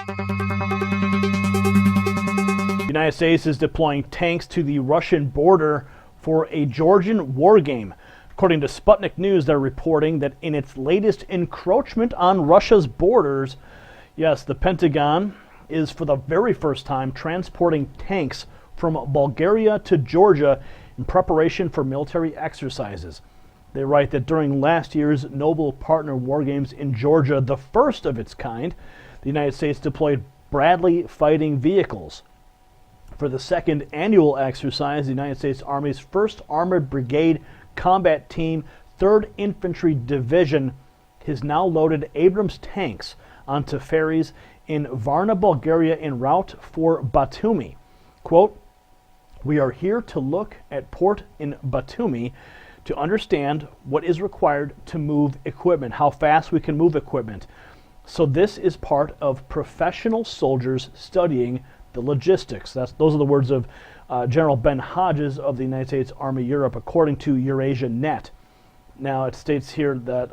The United States is deploying tanks to the Russian border for a Georgian war game. According to Sputnik News, they're reporting that in its latest encroachment on Russia's borders, yes, the Pentagon is for the very first time transporting tanks from Bulgaria to Georgia in preparation for military exercises. They write that during last year's Noble Partner War Games in Georgia, the first of its kind, the United States deployed Bradley fighting vehicles. For the second annual exercise, the United States Army's 1st Armored Brigade Combat Team, 3rd Infantry Division, has now loaded Abrams tanks onto ferries in Varna, Bulgaria, en route for Batumi. Quote, "We are here to look at port in Batumi to understand what is required to move equipment, how fast we can move equipment. So this is part of professional soldiers studying the logistics." Those are the words of General Ben Hodges of the United States Army Europe, according to Eurasia Net. Now it states here that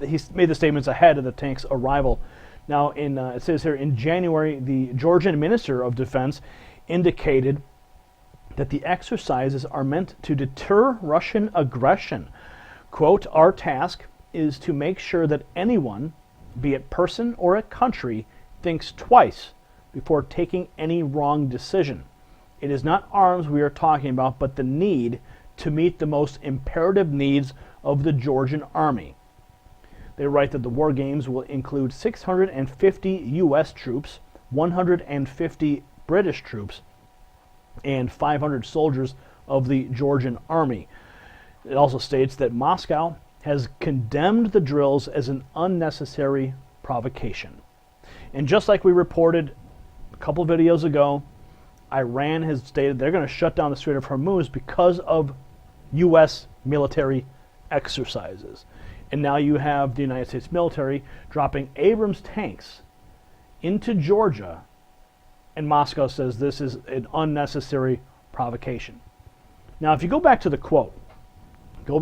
he made the statements ahead of the tank's arrival. Now it says here in January, the Georgian Minister of Defense indicated that the exercises are meant to deter Russian aggression. Quote, "Our task is to make sure that anyone, be it person or a country, thinks twice before taking any wrong decision. It is not arms we are talking about, but the need to meet the most imperative needs of the Georgian army." They write that the war games will include 650 U.S. troops, 150 British troops, and 500 soldiers of the Georgian army. It also states that Moscow has condemned the drills as an unnecessary provocation. And just like we reported a couple videos ago, Iran has stated they're going to shut down the Strait of Hormuz because of U.S. military exercises. And now you have the United States military dropping Abrams tanks into Georgia, and Moscow says this is an unnecessary provocation. Now, if you go back to the quote, to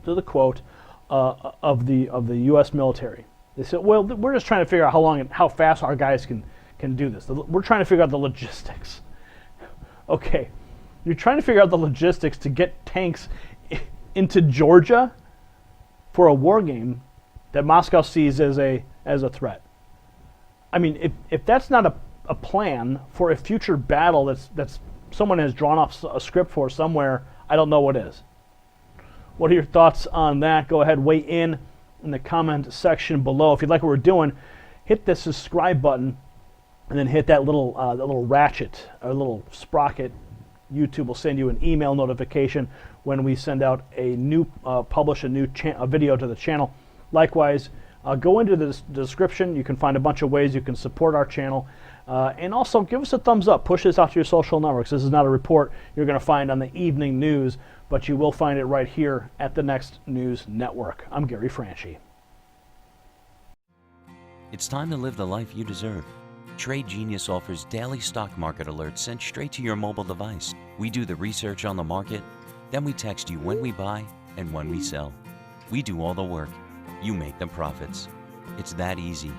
the quote of the U.S. military. They said, "Well, we're just trying to figure out how long and how fast our guys can do this. We're trying to figure out the logistics." Okay, you're trying to figure out the logistics to get tanks into Georgia for a war game that Moscow sees as a threat. I mean, if that's not a plan for a future battle that's someone has drawn up a script for somewhere, I don't know what is. What are your thoughts on that? Go ahead, weigh in the comment section below. If you like what we're doing, hit the subscribe button and then hit that little ratchet or little sprocket. YouTube will send you an email notification when we send out a new publish a new video to the channel. Likewise, go into the description. You can find a bunch of ways you can support our channel. And also give us a thumbs up. Push this out to your social networks. This is not a report you're going to find on the evening news, but you will find it right here at the Next News Network. I'm Gary Franchi. It's time to live the life you deserve. Trade Genius offers daily stock market alerts sent straight to your mobile device. We do the research on the market, then we text you when we buy and when we sell. We do all the work. You make the profits. It's that easy.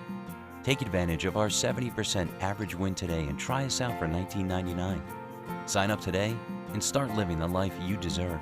Take advantage of our 70% average win today and try us out for $19.99. Sign up today and start living the life you deserve.